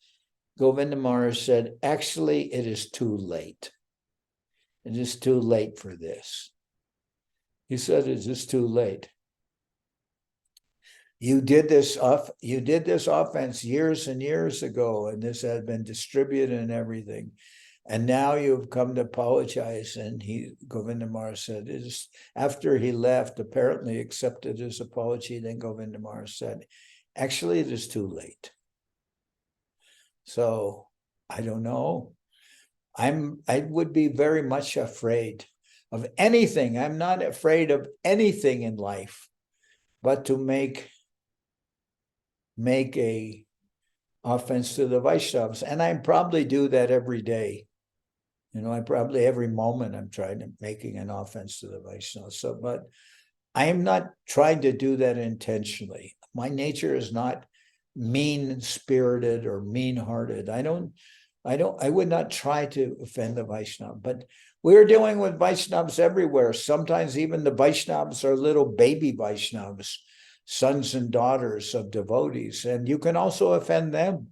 Govinda Maharaj said, actually, it is too late. It is too late for this. He said, it is too late. You did this offense years and years ago, and this had been distributed and everything. And now you've come to apologize. And Govinda Maharaj said, after he left, apparently accepted his apology. Then Govinda Maharaj said, actually, it is too late. So I don't know. I would be very much afraid of anything. I'm not afraid of anything in life, but to make a offense to the Vaishnavas. And I probably do that every day. You know, I probably every moment I'm trying to making an offense to the Vaishnavas. So, but I am not trying to do that intentionally. My nature is not mean-spirited or mean-hearted. I would not try to offend the Vaishnava, but we're dealing with Vaishnavas everywhere. Sometimes even the Vaishnavas are little baby Vaishnavas, sons and daughters of devotees, and you can also offend them.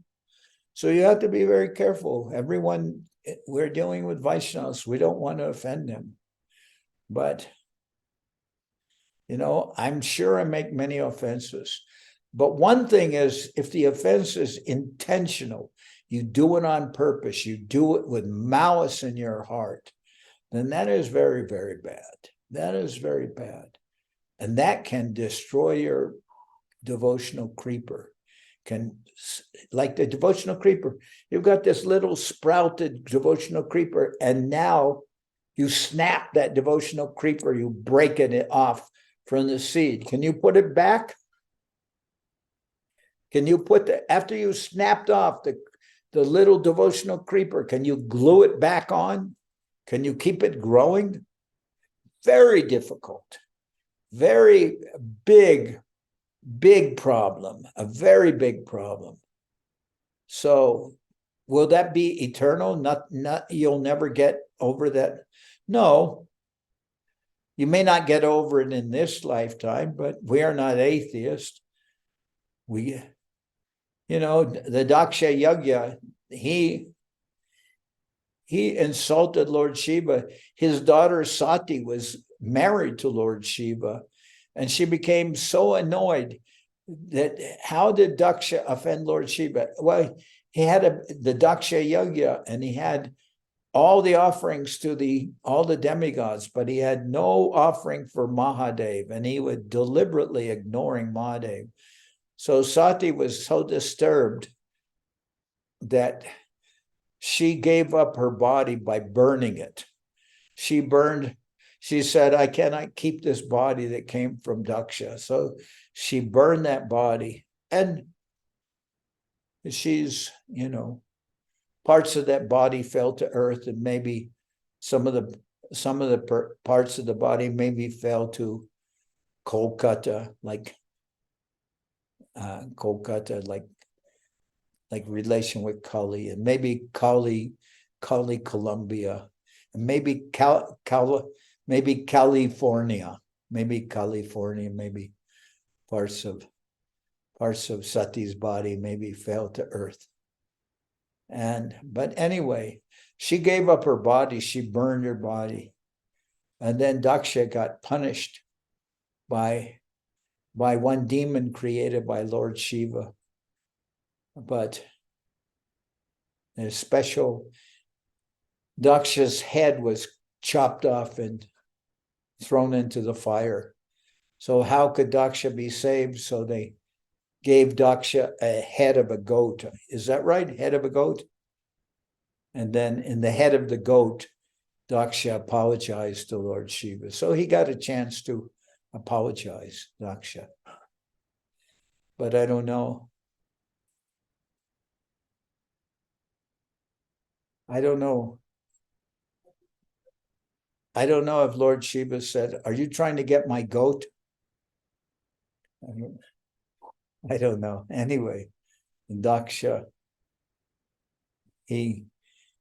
So you have to be very careful. Everyone, we're dealing with Vaishnavas. We don't want to offend them. But, you know, I'm sure I make many offenses. But one thing is, if the offense is intentional, you do it on purpose, you do it with malice in your heart, then that is very, very bad. That is very bad. And that can destroy your devotional creeper. Like the devotional creeper, you've got this little sprouted devotional creeper, and now you snap that devotional creeper, you break it off from the seed. Can you put it back? Can you after you snapped off the little devotional creeper, can you glue it back on? Can you keep it growing? Very difficult. Very big problem, a very big problem. So will that be eternal? Not you'll never get over that? No. You may not get over it in this lifetime, but we are not atheists. You know, the Daksha Yajna, he insulted Lord Shiva. His daughter Sati was married to Lord Shiva, and she became so annoyed that how did Daksha offend Lord Shiva? Well, he had the Daksha Yajna, and he had all the offerings to all the demigods, but he had no offering for Mahadev, and he was deliberately ignoring Mahadev. So Sati was so disturbed that she gave up her body by burning it. She said, I cannot keep this body that came from Daksha. So she burned that body. And she's, parts of that body fell to earth, and maybe some of the parts of the body maybe fell to Kolkata, like relation with Kali, and maybe Kali, Columbia, and maybe California, maybe parts of Sati's body maybe fell to earth. But anyway, she gave up her body, she burned her body. And then Daksha got punished by one demon created by Lord Shiva. But a special, Daksha's head was chopped off and thrown into the fire. So how could Daksha be saved? So they gave Daksha a head of a goat. Is that right? Head of a goat? And then in the head of the goat, Daksha apologized to Lord Shiva. So he got a chance to apologize, Daksha. But I don't know. I don't know if Lord Shiva said, are you trying to get my goat? I don't know. Anyway, Daksha, he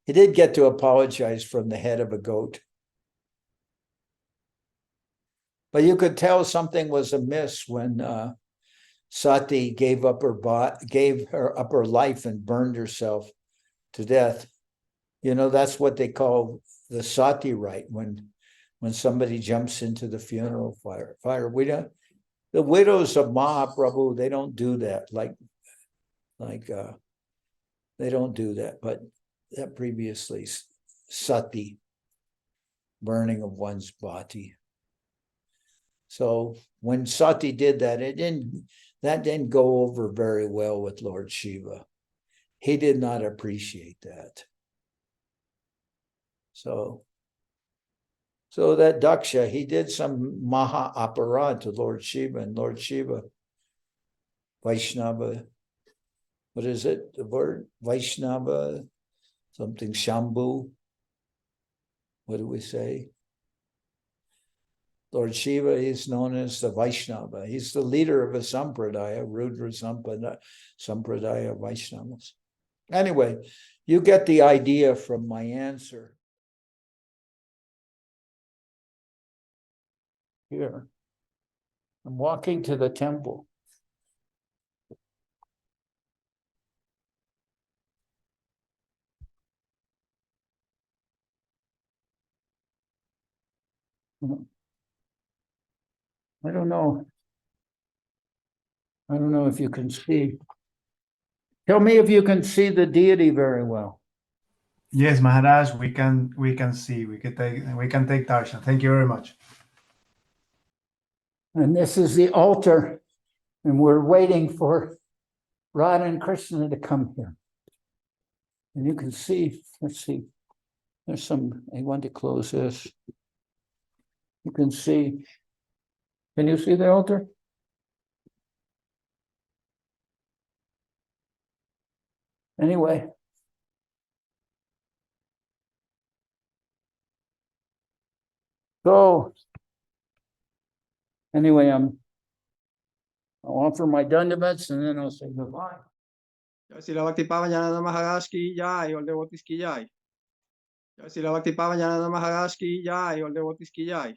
did get to apologize from the head of a goat. But you could tell something was amiss when Sati gave up her life and burned herself to death. That's what they call the Sati rite, when somebody jumps into the funeral fire. We don't. The widows of Mahaprabhu, they don't do that. They don't do that. But that previously, Sati, burning of one's body. So when Sati did that, that didn't go over very well with Lord Shiva. He did not appreciate that. So that Daksha, he did some Maha Aparad to Lord Shiva, and Lord Shiva, Vaishnava, what is it? The word Vaishnava, something Shambhu. What do we say? Lord Shiva is known as the Vaishnava. He's the leader of a Sampradaya, Rudra Sampradaya Vaishnavas. Anyway, you get the idea from my answer. Here, I'm walking to the temple. I don't know if you can see. Tell me if you can see the deity very well. Yes, Maharaj, we can see. We can take darshan. Thank you very much. And this is the altar, and we're waiting for Radha and Krishna to come here. And you can see, let's see, there's some, I want to close this. You can see, can you see the altar? Anyway. So, anyway, I'll offer my dandavats and then I'll say goodbye. Jai Srila Bhakti Pavan Janardan Maharaj ki jai, all devotees ki jai. Jai Srila Bhakti Pavan Janardan Maharaj ki jai, all devotees ki jai. Jai Srila Bhakti Pavan Janardan Maharaj ki jai, all devotees ki jai.